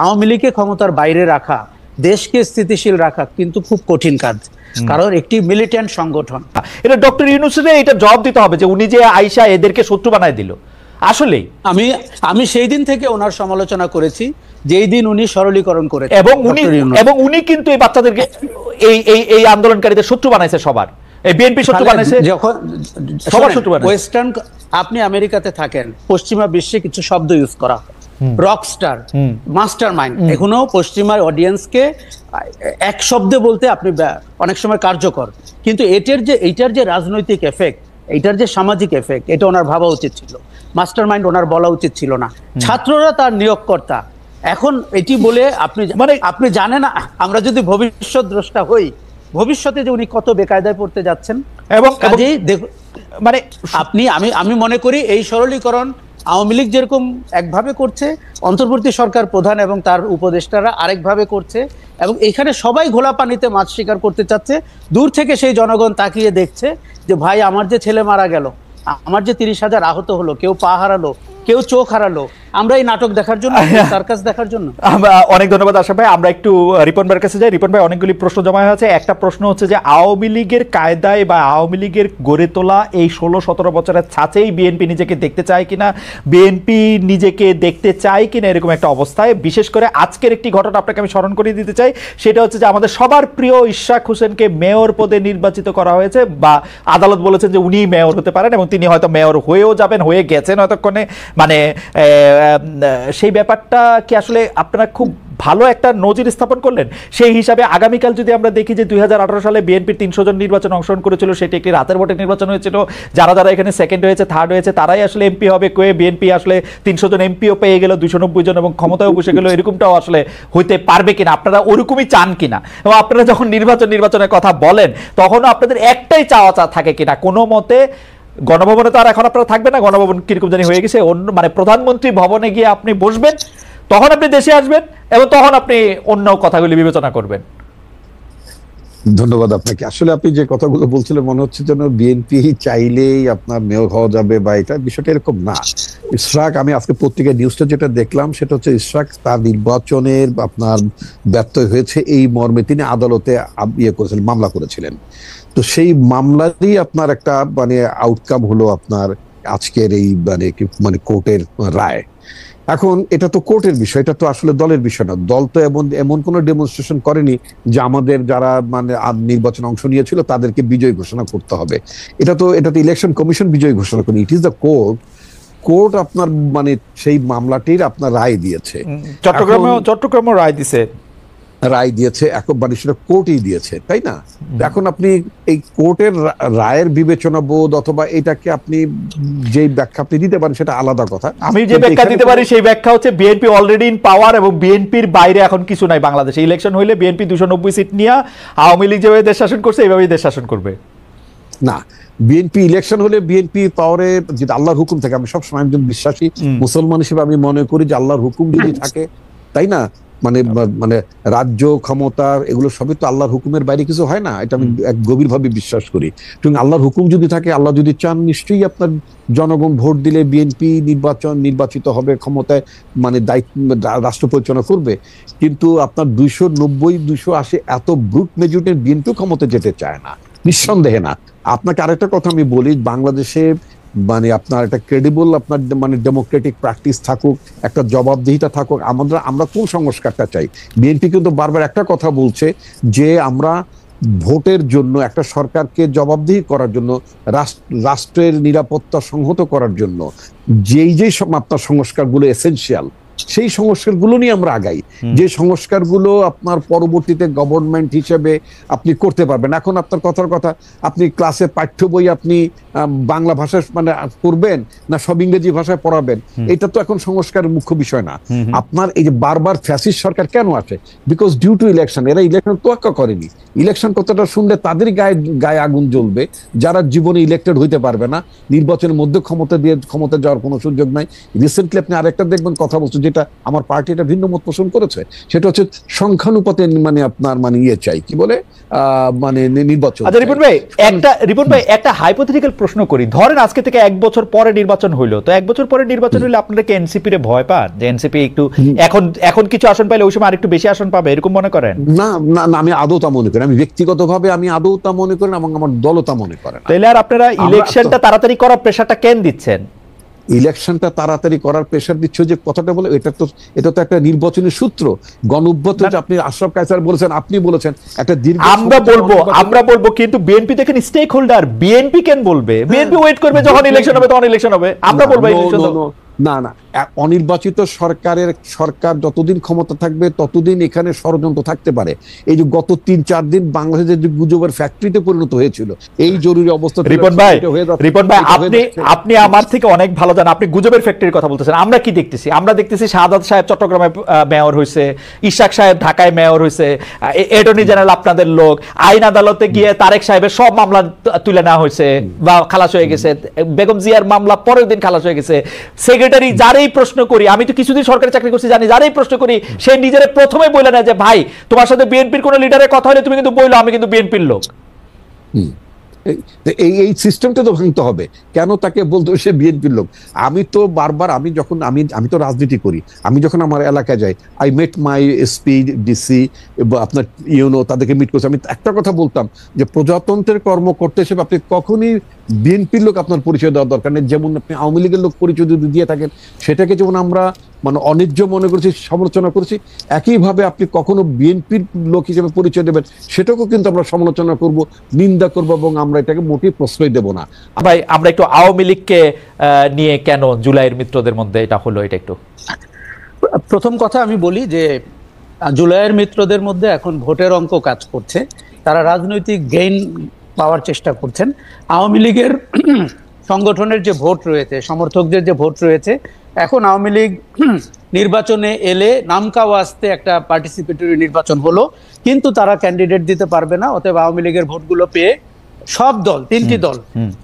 আওয়ামী লীগকে ক্ষমতার বাইরে রাখা, দেশকে স্থিতিশীল রাখা কিন্তু খুব কঠিন কাজ, কারণ একটি মিলিটেন্ট সংগঠন। এটা ডক্টর ইউনূসের এটা জবাব দিতে হবে যে উনি যে আইসা এদেরকে শত্রু বানায় দিল। আসলেই আমি সেই দিন থেকে ওনার সমালোচনা করেছি, যেই দিন উনি সরলীকরণ করেছেন, এবং উনি কিন্তু এই বাচ্চাদেরকে এই আন্দোলনকারীদের শত্রু বানাইছে, সবার এই বিএনপি শত্রু বানাইছে, যখন সবার শত্রু বানাইছে। ওয়েস্টার্ন, আপনি আমেরিকাতে থাকেন, পশ্চিমা বিশ্বে কিছু শব্দ ইউজ করা হয়, রকস্টার, মাস্টার মাইন্ড, এখনো পশ্চিমা অডিয়েন্সকে এক শব্দে বলতে আপনি অনেক সময় কার্যকর, কিন্তু এইটার যে রাজনৈতিক এফেক্ট, এইটার যে সামাজিক এফেক্ট, এটা ওনার ভাবা উচিত ছিল। মাস্টার মাইন্ড ওনার বলা উচিত ছিল না, ছাত্ররা তার নিয়োগকর্তা। এখন এটি বলে আপনি জানেন, আমরা যদি ভবিষ্যৎ দ্রষ্টা হই, ভবিষ্যতে যে উনি কত বেকায়দায় পড়তে যাচ্ছেন, এবং মানে আমি মনে করি এই সরলীকরণ আওয়ামী লীগ যেরকম একভাবে করছে, অন্তর্বর্তী সরকার প্রধান এবং তার উপদেষ্টারা আরেকভাবে করছে, এবং এখানে সবাই ঘোলা পানিতে মাছ শিকার করতে চাচ্ছে। দূর থেকে সেই জনগণ তাকিয়ে দেখছে যে ভাই, আমার যে ছেলে মারা গেল, আমার যে 30,000 আহত হলো, কেউ পা হারালো, কেউ চোখ হারালো, আমরা এই নাটক দেখার জন্য, সার্কাস দেখার জন্য। অনেক ধন্যবাদ আশরাফ ভাই। আমরা একটু রিপন ভাইয়ের কাছে যাই। রিপন ভাই, অনেকগুলি প্রশ্ন জমা হয়েছে। একটা প্রশ্ন হচ্ছে যে আওয়ামী লীগের কায়দায় বা আওয়ামী লীগের গড়ে তোলা এই 16-17 বছরের ছাঁচেই বিএনপি নিজেকে দেখতে চায় কিনা, বিএনপি নিজেকে দেখতে চায় কিনা, এরকম একটা অবস্থায় বিশেষ করে আজকের একটি ঘটনা আপনাকে আমি স্মরণ করিয়ে দিতে চাই। সেটা হচ্ছে যে আমাদের সবার প্রিয় ইশরাক হোসেনকে মেয়র পদে নির্বাচিত করা হয়েছে, বা আদালত বলেছেন যে উনি মেয়র হতে পারেন, এবং তিনি হয়তো মেয়র হয়েও যাবেন, হয়ে গেছেন এতক্ষণে। মানে সেই ব্যাপারটা কি আসলে আপনারা খুব ভালো একটা নজির স্থাপন করলেন? সেই হিসাবে আগামীকাল যদি আমরা দেখি যে 2018 সালে বিএনপির 300 জন নির্বাচনে অংশগ্রহণ করেছিল, সেটি একটি রাতের ভোটে নির্বাচন হয়েছিল, যারা যারা এখানে সেকেন্ড হয়েছে, থার্ড হয়েছে, তারাই আসলে এমপি হবে, কয়ে বিএনপি আসলে 300 জন এমপিও পেয়ে গেল, 290 জন, এবং ক্ষমতায়ও বসে গেল, এরকমটাও আসলে হইতে পারবে কিনা, আপনারা ওরকমই চান কিনা? এবং আপনারা যখন নির্বাচনের কথা বলেন, তখনও আপনাদের একটাই চাওয়া থাকে কিনা কোনো মতে গণভবনে? তো আর এখন আপনারা থাকবেন না, গণভবন কিরকম জানি হয়ে গেছে, অন্য মানে প্রধানমন্ত্রী ভবনে গিয়ে আপনি বসবেন, তখন আপনি দেশে আসবেন, এবং তখন আপনি অন্য কথাগুলি বিবেচনা করবেন। ধন্যবাদ আপনাকে। আসলে আপনি যে কথাগুলো বলছিলেন, মনে হচ্ছে যেন বিএনপি চাইলেই আপনার মেয়র হওয়া যাবে, বা এটা বিষয়টা এরকম না। ইশরাক, আমি আজকে পত্রিকায় নিউজটা যেটা দেখলাম, সেটা হচ্ছে ইশরাক তার নির্বাচনের আপনার ব্যর্থ হয়েছে এই মর্মে তিনি আদালতে করেছিলেন, মামলা করেছিলেন। তো সেই মামলারই আপনার একটা মানে আউটকাম হলো আপনার আজকের এই মানে কোর্টের রায়। এখন এটা তো কোর্টের বিষয়, এটা তো আসলে দলের বিষয় না। দল তো এমন কোনো ডেমনস্ট্রেশন করেনি যে আমাদের যারা মানে নির্বাচনে অংশ নিয়েছিল তাদেরকে বিজয়ী ঘোষণা করতে হবে। এটা তো ইলেকশন কমিশন বিজয়ী ঘোষণা করেনি, ইট ইজ দ্য কোর্ট আপনার মানে সেই মামলাটির আপনার রায় দিয়েছে। চট্টগ্রামে রায় দিয়েছে, এখন মানে সেটা কোর্টই দিয়েছে, তাই না? এখন আপনি এই কোর্টের রায়ের বিবেচনা বোধ অথবা এটাকে আপনি যে ব্যাখ্যা আপনি দিতে পারেন সেটা আলাদা কথা। আমি যে ব্যাখ্যা দিতে পারি সেই ব্যাখ্যা হচ্ছে বিএনপি অলরেডি ইন পাওয়ার, এবং বিএনপির বাইরে এখন কিছু নাই বাংলাদেশে। ইলেকশন হইলে বিএনপি 290 সিট নিয়ে আওয়ামী লীগ যেভাবে দেশ শাসন করছে এইভাবেই দেশ শাসন করবে না। বিএনপি ইলেকশন হলে বিএনপি পাওয়ারে যদি আল্লাহর হুকুম থাকে, আমি সবসময় একজন বিশ্বাসী মুসলমান হিসেবে আমি মনে করি যে আল্লাহর হুকুম যদি থাকে, তাই না, মানে রাজ্য ক্ষমতা এগুলো সবই তো আল্লাহর হুকুমের বাইরে কিছু হয় না, এটা আমি গভীরভাবে বিশ্বাস করি। এবং আল্লাহর হুকুম যদি থাকে, আল্লাহ যদি চান, নিশ্চয়ই আপনার জনগণ ভোট দিলে বিএনপি নির্বাচিত হবে, ক্ষমতায় মানে দায়িত্ব রাষ্ট্র পরিচালনা করবে। কিন্তু আপনার 290-280 এত ব্রুট মেজরিটি বিএনপি ক্ষমতায় যেতে চায় না, নিঃসন্দেহে না। আপনাকে আরেকটা কথা আমি বলি, বাংলাদেশে মানে আপনার একটা ক্রেডিবল আপনার মানে ডেমোক্রেটিক প্র্যাকটিস থাকুক, একটা জবাবদিহিতা থাকুক। আমরা কোন সংস্কারটা চাই? বিএনপি কিন্তু বারবার একটা কথা বলছে যে আমরা ভোটের জন্য, একটা সরকারকে জবাবদিহি করার জন্য, রাষ্ট্রের নিরাপত্তা সংহত করার জন্য যেই আপনার সংস্কারগুলো এসেনশিয়াল, সেই সংস্কারগুলো নিয়ে আমরা আগাই, যে সংস্কারগুলো আপনার পরবর্তীতে গভর্নমেন্ট হিসেবে আপনি করতে পারবেন। এখন আপনার কথার কথা, আপনি ক্লাসে পাঠ্য বই আপনি বাংলা ভাষায় মানে করবেন না সব ইংরেজি ভাষায় পড়াবেন, এটা তো এখন সংস্কারের মুখ্য বিষয় না। আপনার এই যে বারবার ফ্যাসিস্ট সরকার কেন আছে? Because due to election. এরা ইলেকশন তোয়াক্কা করেনি। ইলেকশন কথাটা শুনলে তাদের গায়ে আগুন জ্বলবে যারা জীবনে ইলেক্টেড হইতে পারবে না, নির্বাচনের মধ্যে ক্ষমতা যাওয়ার কোনো সুযোগ নাই। রিসেন্টলি আপনি আরেকটা দেখবেন কথা বলছে যে যেটা আমার পার্টি এটা ভিন্ন মত পোষণ করেছে, সেটা হচ্ছে সংখ্যানুপাতে মানে আপনার মানে চাই কি বলে মানে নির্বাচন। আচ্ছা রিপন ভাই একটা হাইপোথেটিক্যাল প্রশ্ন করি, ধরেন আজকে থেকে 1 বছর পরে নির্বাচন হইলো, তো 1 বছর পরে নির্বাচন হইলে আপনারা কি এনসিপি রে ভয় পান যে এনসিপি একটু এখন কিছু আসন পাইলে ওই সময় আরেকটু বেশি আসন পাবে, এরকম মনে করেন? না না না, আমি আদৌ তা মনে করি, আমি ব্যক্তিগতভাবে আমি আদৌ তা মনে করি না এবং আমার দলও তা মনে করে না। তাহলে আর আপনারা ইলেকশনটা তাড়াতাড়ি করার প্রেসারটা কেন দিচ্ছেন? ইলেকশনটা তাড়াতাড়ি করার প্রেশার দিচ্ছ যে কথাটা বলে, এটা তো একটা নির্বাচনী সূত্র। গণঅভ্যুত্থান যে আপনি আশরাফ কায়সার বলেছেন, আপনি বলেছেন একটা দীর্ঘ, আমরা বলবো কিন্তু বিএনপি দেখেন স্টেক হোল্ডার, বিএনপি কেন বলবে? বিএনপি ওয়েট করবে যখন ইলেকশন হবে তখন ইলেকশন হবে, আমরা বলবো না না, অনির্বাচিত সরকার যতদিন ক্ষমতা থাকবে ততদিন এখানে ষড়যন্ত্র থাকতে পারে। এই যে গত 3-4 দিন বাংলাদেশের যে গুজবের ফ্যাক্টরিতে পরিণত হয়েছিল এই জরুরি অবস্থা। রিপন ভাই আপনি আমার থেকে অনেক ভালো জানেন, আপনি গুজবের ফ্যাক্টরির কথা বলতেছেন। আমরা কি দেখতেছি? আমরা দেখতেছি শাহাদাত সাহেব চট্টগ্রামে মেয়র হয়েছে, ইশাক সাহেব ঢাকায় মেয়র হয়েছে, অ্যাটর্নি জেনারেল আপনাদের লোক, আইন আদালতে গিয়ে তারেক সাহেবের সব মামলা তুলে নেওয়া হয়েছে বা খালাস হয়ে গেছে, বেগম জিয়ার মামলা পরের দিন খালাস হয়ে গেছে। সেক্রেটারি যারাই প্রশ্ন করি, আমি তো কিছুদিন সরকারি চাকরি করছি জানি, যারাই প্রশ্ন করি সে নিজের প্রথমে বলে না যে ভাই তোমার সাথে বিএনপির কোন লিডারের কথা হলে তুমি কিন্তু বললো আমি কিন্তু বিএনপির লোক। এই সিস্টেমটা তো ভাঙতে হবে। কেন তাকে বলতো সে বিএনপির লোক? আমি তো বারবার আমি তো রাজনীতি করি, আমি যখন আমার এলাকায় যাই, I met my SP DC আপনার ইউনো, তাদেরকে মিট করছি। আমি একটা কথা বলতাম যে প্রজাতন্ত্রের কর্মকর্তা হিসেবে আপনি কখনই বিএনপির লোক আপনার পরিচয় দেওয়ার দরকার নেই। যেমন আপনি আওয়ামী লীগের লোক পরিচয় যদি দিয়ে থাকেন, সেটাকে যেমন আমরা মানে অন্যায্য মনে করছি, সমালোচনা করছি, একইভাবে আপনি কখনো বিএনপির লোক হিসেবে পরিচয় দেবেন সেটাকেও কিন্তু আমরা সমালোচনা করব, নিন্দা করব এবং আমরা এটাকে মোটেই প্রশ্রয় দেব না। ভাই আমরা একটু আওয়ামী লীগকে নিয়ে কেন জুলাইয়ের মিত্রদের মধ্যে এটা হলো, এটা একটু প্রথম কথা আমি বলি যে জুলাইয়ের মিত্রদের মধ্যে এখন ভোটের অঙ্ক কাজ করছে, তারা রাজনৈতিক গেইন পাওয়ার চেষ্টা করছেন। আওয়ামী লীগের সংগঠনের যে ভোট রয়েছে, সমর্থকদের যে ভোট রয়েছে, এখন আওয়ামী লীগ নির্বাচনে এলে নামকাও আসতে একটা পার্টিসিপেটরি নির্বাচন হলো, কিন্তু তারা ক্যান্ডিডেট দিতে পারবে না। অতএব আওয়ামী লীগের ভোটগুলো পেয়ে সব দল, 3টি দল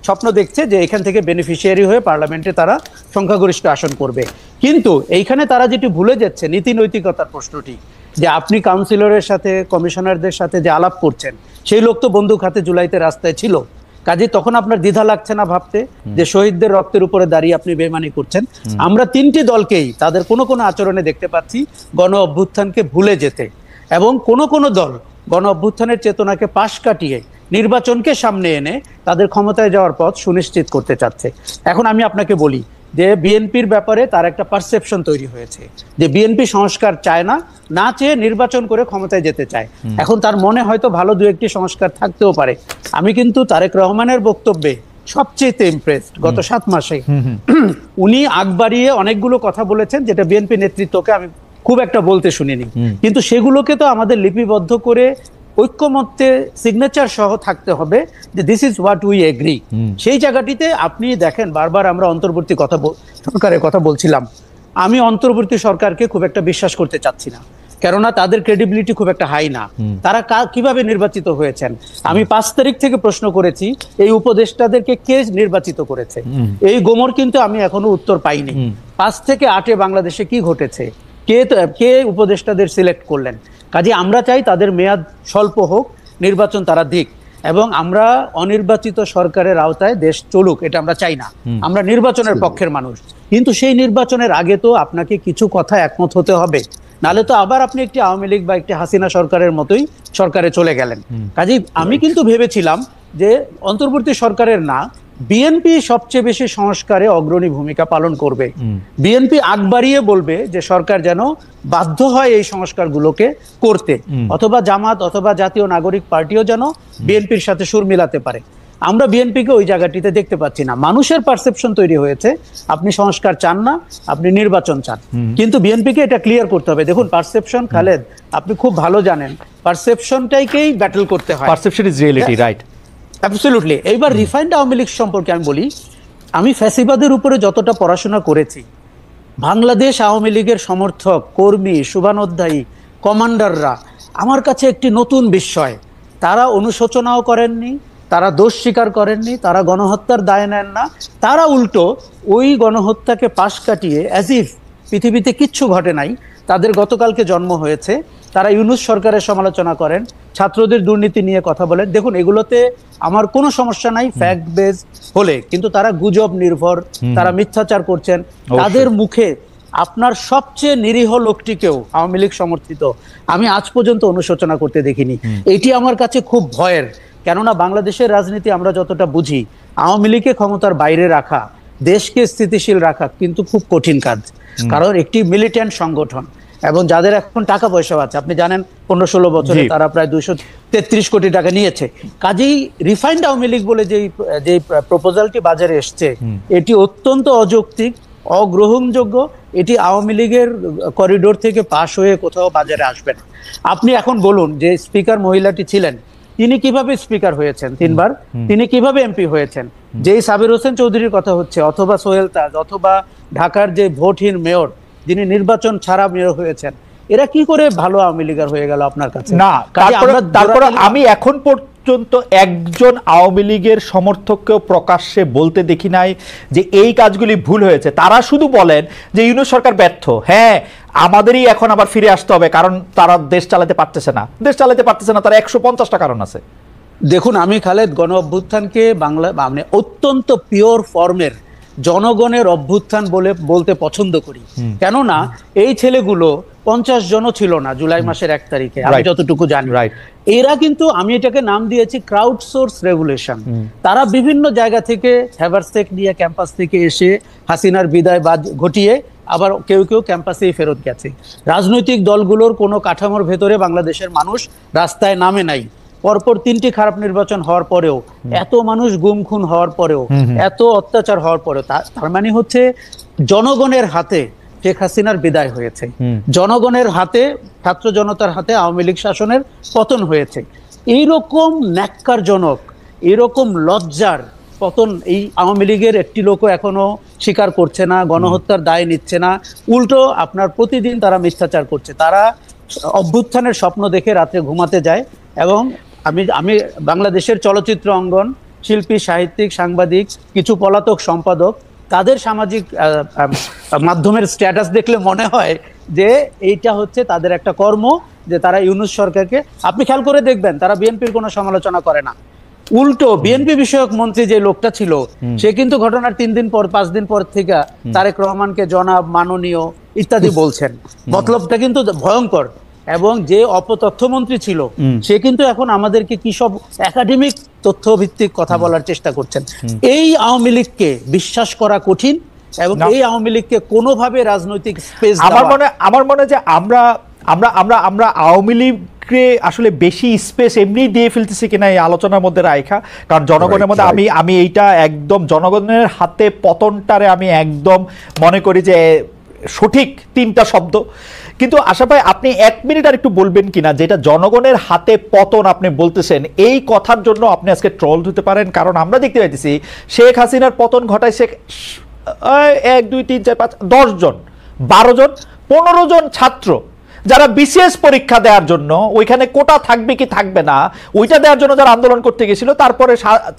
স্বপ্ন দেখছে যে এখান থেকে বেনিফিশিয়ারি হয়ে পার্লামেন্টে তারা সংখ্যাগরিষ্ঠ আসন করবে। কিন্তু এইখানে তারা যেটি ভুলে যাচ্ছে নীতি নৈতিকতার প্রশ্নটি, যে আপনি কাউন্সিলরের সাথে কমিশনারদের সাথে যে আলাপ করছেন, সেই লোক তো বন্দুক হাতে জুলাইতে রাস্তায় ছিল। কাজে তখন আপনার দ্বিধা লাগছে না ভাবতে যে শহীদদের রক্তের উপরে দাঁড়িয়ে আপনি বেমানি করছেন? আমরা 3টি দলকেই তাদের কোনো আচরণে দেখতে পাচ্ছি গণ অভ্যুত্থানকে ভুলে যেতে, এবং কোনো দল গণ অভ্যুত্থানের চেতনাকে পাশ কাটিয়ে নির্বাচনকে সামনে এনে তাদের ক্ষমতায় যাওয়ার পথ সুনিশ্চিত করতে চাচ্ছে। এখন আমি আপনাকে বলি যে বিএনপির ব্যাপারে তার একটা পারসেপশন তৈরি হয়েছে যে বিএনপি সংস্কার চায় না চেয়ে নির্বাচন করে ক্ষমতায় যেতে চায়। এখন তার মনে হয়তো ভালো 2-1টি সংস্কার থাকতেও পারে। আমি কিন্তু তারেক রহমানের বক্তব্যে সবচেয়ে ইমপ্রেসড গত 7 মাসে। উনি আগ বাড়িয়ে অনেকগুলো কথা বলেছেন যেটা বিএনপি নেতৃত্বকে আমি খুব একটা বলতে শুনিনি, কিন্তু সেগুলোকে তো আমাদের লিপিবদ্ধ করে ঐক্যমত্যে সিগনেচার সহ থাকতে হবে যে this is what we agri. সেই জায়গাটিতে আপনি দেখেন বারবার আমরা অন্তর্বর্তী সরকারের কথা বলছিলাম। আমি অন্তর্বর্তী সরকারকে খুব একটা বিশ্বাস করতে চাচ্ছি না, কেননা তাদের ক্রেডিবিলিটি খুব একটা হাই না। তারা কিভাবে নির্বাচিত হয়েছেন? আমি 5 তারিখ থেকে প্রশ্ন করেছি এই উপদেষ্টাদেরকে কে নির্বাচিত করেছে, এই গোমর কিন্তু আমি এখনো উত্তর পাইনি। 5 থেকে 8-এ বাংলাদেশে কি ঘটেছে, কে উপদেষ্টাদের সিলেক্ট করলেন? কাজে আমরা চাই তাদের মেয়াদ স্বল্প হোক, নির্বাচন তারা দিক, এবং আমরা অনির্বাচিত সরকারের আওতায় দেশ চলুক, এটা আমরা চাই না। আমরা নির্বাচনের পক্ষের মানুষ, কিন্তু সেই নির্বাচনের আগে তো আপনাকে কিছু কথা একমত হতে হবে, নালে তো আবার আপনি একটি আওয়ামী লীগ বা একটি হাসিনা সরকারের মতোই সরকারে চলে গেলেন। কাজেই আমি কিন্তু ভেবেছিলাম যে অন্তর্বর্তী সরকারের না, বিএনপি সবচেয়ে বেশি সংস্কারে অগ্রণী ভূমিকা পালন করবে। বিএনপি আগ বাড়িয়ে বলবে যে সরকার যেন বাধ্য হয় এই সংস্কারগুলোকে করতে, অথবা জামাত অথবা জাতীয় নাগরিক পার্টিও যেন বিএনপির সাথে সুর মিলাতে পারে। আমরা বিএনপিকে ওই জায়গাটিতে দেখতে পাচ্ছি না। মানুষের পারসেপশন তৈরি হয়েছে আপনি সংস্কার চান না, আপনি নির্বাচন চান, কিন্তু বিএনপিকে এটা ক্লিয়ার করতে হবে। দেখুন পারসেপশন, খালেদ আপনি খুব ভালো জানেন, পারসেপশনটাকেই ব্যাটল করতে হয়। Perception is reality, right? Absolutely. এইবার রিফাইন্ড আওয়ামী লীগ সম্পর্কে আমি বলি, আমি ফ্যাসিবাদের উপরে যতটা পড়াশোনা করেছি, বাংলাদেশ আওয়ামী লীগের সমর্থক, কর্মী, শুভানুধ্যায়ী, কমান্ডাররা আমার কাছে একটি নতুন বিস্ময়। তারা অনুশোচনাও করেননি, তারা দোষ স্বীকার করেননি, তারা গণহত্যার দায় নেন না, তারা উল্টো ওই গণহত্যাকে পাশ কাটিয়ে অ্যাজ ইফ পৃথিবীতে কিচ্ছু ঘটে নাই, তাদের গতকালকে জন্ম হয়েছে, তারা ইউনূস সরকারের সমালোচনা করেন, ছাত্রদের দুর্নীতি নিয়ে কথা বলেন। দেখুন, এগুলোতে আমার কোনো সমস্যা নাই ফ্যাক্ট বেস হলে, কিন্তু তারা গুজব নির্ভর, তারা মিথ্যাচার করছেন। তাদের মুখে আপনার সবচেয়ে নিরীহ লোকটিকেও আওয়ামী লীগ সমর্থিত আমি আজ পর্যন্ত অনুশোচনা করতে দেখিনি। এটি আমার কাছে খুব ভয়ের, কেননা বাংলাদেশের রাজনীতি আমরা যতটা বুঝি, আওয়ামী লীগকে ক্ষমতার বাইরে রাখা, দেশকে স্থিতিশীল রাখা কিন্তু খুব কঠিন কাজ। কারণ একটি মিলিটেন্ট সংগঠন এবং যাদের এখন টাকা পয়সা আছে, আপনি জানেন 15-16 বছরে তারা প্রায় 233 কোটি টাকা নিয়েছে। কাজেই রিফাইন্ড আওয়ামী লীগ বলে যে প্রপোজালটি বাজারে এসছে, এটি অত্যন্ত অযৌক্তিক, অগ্রহণযোগ্য। এটি আওয়ামী লীগের করিডোর থেকে পাশ হয়ে কোথাও বাজারে আসবে না। আপনি এখন বলুন যে স্পিকার মহিলাটি ছিলেন, তিনি কিভাবে স্পিকার হয়েছেন 3 বার, তিনি কিভাবে এমপি হয়েছেন? যেই সাবির হোসেন চৌধুরীর কথা হচ্ছে, অথবা সোহেল তাজ, অথবা ঢাকার যে ভোটহীন মেয়র যিনি নির্বাচন ছাড়া মেয়র হয়েছেন, এরা কি করে ভালো আওয়ামী লীগার হয়ে গেল আপনার কাছে? না, তারপরে আমি এখন পর্যন্ত একজন আওয়ামী লীগের সমর্থককেও প্রকাশ্যে বলতে দেখি নাই যে এই কাজগুলি ভুল হয়েছে। তারা শুধু বলেন যে ইউনূস সরকার ব্যর্থ, হ্যাঁ আমাদেরই এখন আবার ফিরে আসতে হবে, কারণ তারা দেশ চালাতে পারতেছে না, তারা 150টা কারণ আছে। দেখুন, আমি খালেদ গণ অভ্যুত্থানকে বাংলা মানে অত্যন্ত পিওর ফর্মের জনগণের অভ্যুত্থান বলতে পছন্দ করি। কেননা এই ছেলেগুলো 50 জনও ছিল না জুলাই মাসের 1 তারিখে, আমি যতটুকু জানি। এরা কিন্তু, আমি এটাকে নাম দিয়েছি ক্রাউড সোর্স রেভলিউশন। তারা বিভিন্ন জায়গা থেকে হ্যাভারসেক নিয়ে ক্যাম্পাস থেকে এসে হাসিনার বিদায় ঘটিয়ে আবার কেউ কেউ ক্যাম্পাসেই ফেরত গেছে। রাজনৈতিক দলগুলোর কোনো কাঠামোর ভেতরে বাংলাদেশের মানুষ রাস্তায় নামে নাই। পরপর 3টি খারাপ নির্বাচন হওয়ার পরেও, এত মানুষ গুম খুন হওয়ার পরেও, এত অত্যাচার হওয়ার পরেও, তার মানে হচ্ছে জনগণের হাতে শেখ হাসিনার বিদায় হয়েছে, জনগণের হাতে, ছাত্র জনতার হাতে আওয়ামী লীগ শাসনের পতন হয়েছে। এইরকম ন্যাক্কারজনক, এরকম লজ্জার পতন এই আওয়ামী লীগের একটি লোকও এখনো স্বীকার করছে না, গণহত্যার দায় নিচ্ছে না। উল্টো আপনার প্রতিদিন তারা মিথ্যাচার করছে। তারা অভ্যুত্থানের স্বপ্ন দেখে রাতে ঘুমাতে যায়। এবং আমি বাংলাদেশের চলচ্চিত্র অঙ্গন, শিল্পী, সাহিত্যিক, সাংবাদিক, কিছু পলাতক সম্পাদক, তাদের সামাজিক মাধ্যমের স্ট্যাটাস দেখলে মনে হয় যে এইটা হচ্ছে তাদের একটা কর্ম, যে তারা ইউনূস সরকারকে, আপনি খেয়াল করে দেখবেন তারা বিএনপির কোনো সমালোচনা করে না। উল্টো বিএনপি বিষয়ক মন্ত্রী যে লোকটা ছিল, সে কিন্তু ঘটনার 3 দিন পর 5 দিন পর থেকে তারেক রহমানকে জনাব, মাননীয় ইত্যাদি বলছেন। মতলবটা কিন্তু ভয়ঙ্কর। এবং যে অপতথ্যমন্ত্রী ছিল, সে কিন্তু এখন আমাদেরকে কি সব একাডেমিক তথ্য ভিত্তিক কথা বলার চেষ্টা করছেন। এই আওয়ামী লীগকে বিশ্বাস করা কঠিন, এবং এই আওয়ামী লীগকে কোনোভাবে রাজনৈতিক স্পেস, আমার মনে যে আমরা আওয়ামী লীগকে আসলে বেশি স্পেস এমনি দিয়ে ফেলতেছি কিনা এই আলোচনার মধ্যে রাখা। কারণ জনগণের মধ্যে আমি এইটা একদম জনগণের হাতে পতনটারে আমি একদম মনে করি যে সঠিক 3টা শব্দ। কিন্তু আশা ভাই, আপনি 1 মিনিট আর একটু বলবেন কিনা, যেটা জনগণের হাতে পতন আপনি বলতেছেন, এই কথার জন্য আপনি আজকে ট্রল হতে পারেন। কারণ আমরা দেখতে পাইতেছি শেখ হাসিনার পতন ঘটাইছে 1, 2, 3, 4, 5, 10 জন, 12 জন, 15 জন ছাত্র, যারা বিসিএস পরীক্ষা দেওয়ার জন্য, ওইখানে কোটা থাকবে কি থাকবে না ওইটা দেওয়ার জন্য যারা আন্দোলন করতে গেছিল,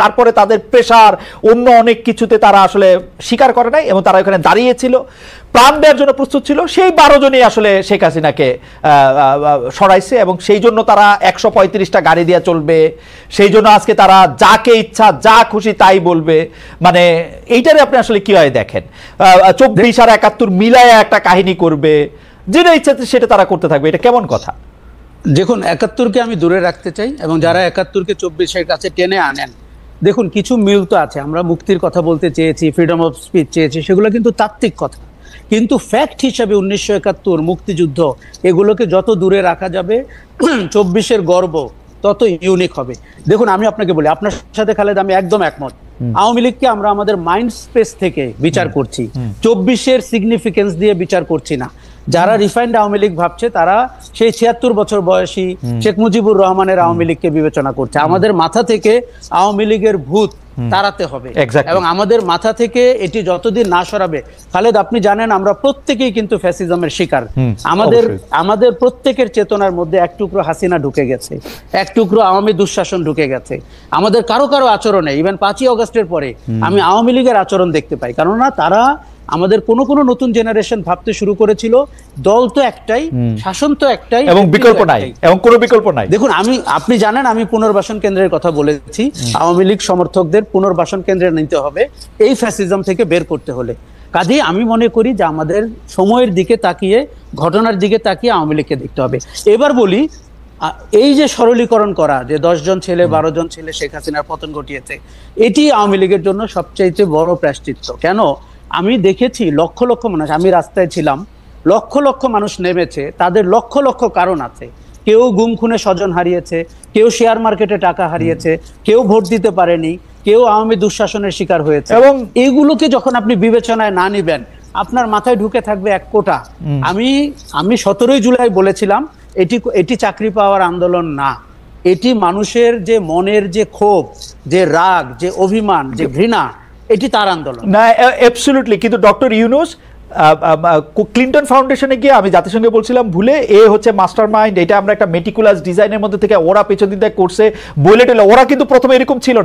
তারপরে তাদের প্রেশার, অন্য অনেক কিছুতে তারা আসলে স্বীকার করে নাই, এবং তারা ওখানে দাঁড়িয়েছিল, প্রাণ দেওয়ার জন্য প্রস্তুত ছিল। সেই 12 জনই আসলে শেখ হাসিনাকে সরাইছে, এবং সেই জন্য তারা 135টা গাড়ি দিয়ে চলবে, সেই জন্য আজকে তারা যাকে ইচ্ছা যা খুশি তাই বলবে। মানে এইটারে আপনি আসলে কিভাবে দেখেন? 24 আর 71 মিলায় একটা কাহিনী করবে, যেটা ইচ্ছা সেটা তারা করতে থাকবে, এটা কেমন কথা? দেখুন, 71কে আমি দূরে রাখতে চাই, এবং যারা 71কে 24-এর কাছে টেনে আনেন, দেখুন কিছু মিল তো আছে। আমরা মুক্তির কথা বলতে চেয়েছি, ফ্রিডম অফ স্পিচ চেয়েছি, সেগুলো কিন্তু তাত্ত্বিক কথা। কিন্তু ফ্যাক্ট হিসাবে 1971 মুক্তিযুদ্ধ, এগুলোকে যত দূরে রাখা যাবে 24-এর গর্ব তত ইউনিক হবে। দেখুন, আমি আপনাকে বলি, আপনার সাথে খালেদ আমি একদম একমত। আওয়ামী লীগকে আমরা আমাদের মাইন্ড স্পেস থেকে বিচার করছি, 24-এর সিগনিফিকেন্স দিয়ে বিচার করছি না। যারা রিফাইন্ড আওয়ামী লীগ ভাবছে, তারা সেই 76 বছর বয়সী শেখ মুজিবুর রহমানের আওয়ামী লীগকে বিবেচনা করছে। আমাদের মাথা থেকে আওয়ামী লীগের ভূত তাড়াতে হবে, এবং আমাদের মাথা থেকে এটি যতদিন না সরাবে, খালেদ আপনি জানেন আমরা প্রত্যেকেই কিন্তু ফ্যাসিজমের শিকার। আমাদের প্রত্যেকের চেতনার মধ্যে এক টুকরো হাসিনা ঢুকে গেছে, এক টুকরো আওয়ামী দুঃশাসন ঢুকে গেছে। আমাদের কারো কারো আচরণে, ইভেন 5ই অগস্টের পরে আমি আওয়ামী লীগের আচরণ দেখতে পাই। কেননা তারা আমাদের কোন কোন নতুন জেনারেশন ভাবতে শুরু করেছিল দল তো একটাই, শাসন তো একটাই, এবং বিকল্প নাই, এবং কোনো বিকল্প নাই। দেখুন আপনি জানেন আমি পুনর্বাসন কেন্দ্রের কথা বলেছি, আওয়ামী লীগ সমর্থকদের পুনর্বাসন কেন্দ্রে নিতে হবে এই ফ্যাসিজম থেকে বের করতে হলে। কাজেই আমি মনে করি যে আমাদের সময়ের দিকে তাকিয়ে, ঘটনার দিকে তাকিয়ে আওয়ামী লীগকে দেখতে হবে। এবার বলি, এই যে সরলীকরণ করা, যে 10 জন ছেলে 12 জন ছেলে শেখ হাসিনার পতন ঘটিয়েছে, এটি আওয়ামী লীগের জন্য সবচাইতে বড় প্রায়শ্চিত্ত। কেন? আমি দেখেছি লক্ষ লক্ষ মানুষ, আমি রাস্তায় ছিলাম, লক্ষ লক্ষ মানুষ নেমেছে, তাদের লক্ষ লক্ষ কারণ আছে। কেউ গুম খুনে স্বজন হারিয়েছে, কেউ শেয়ার মার্কেটে টাকা হারিয়েছে, কেউ ভোট দিতে পারেনি, কেউ আওয়ামী দুঃশাসনের শিকার হয়েছে। এবং এগুলোকে যখন আপনি বিবেচনায় না নিবেন, আপনার মাথায় ঢুকে থাকবে এক কোটা। আমি 17ই জুলাই বলেছিলাম এটি চাকরি পাওয়ার আন্দোলন না, এটি মানুষের যে মনের যে ক্ষোভ, যে রাগ, যে অভিমান, যে ঘৃণা, এটি তার আন্দোলন না। অ্যাবসলিউটলি। কিন্তু ডক্টর ইউনূস ক্লিন্টন ফাউন্ডেশনে গিয়ে আমি জাতিসংঘে বলছিলাম ভুলে এ হচ্ছে মাস্টার মাইন্ড, এটা আমরা একটা মেটিকুলাস ডিজাইনের মধ্যে থেকে ওরা পেছন দিকে করছে বলে, ওরা কিন্তু প্রথমে এরকম ছিল না।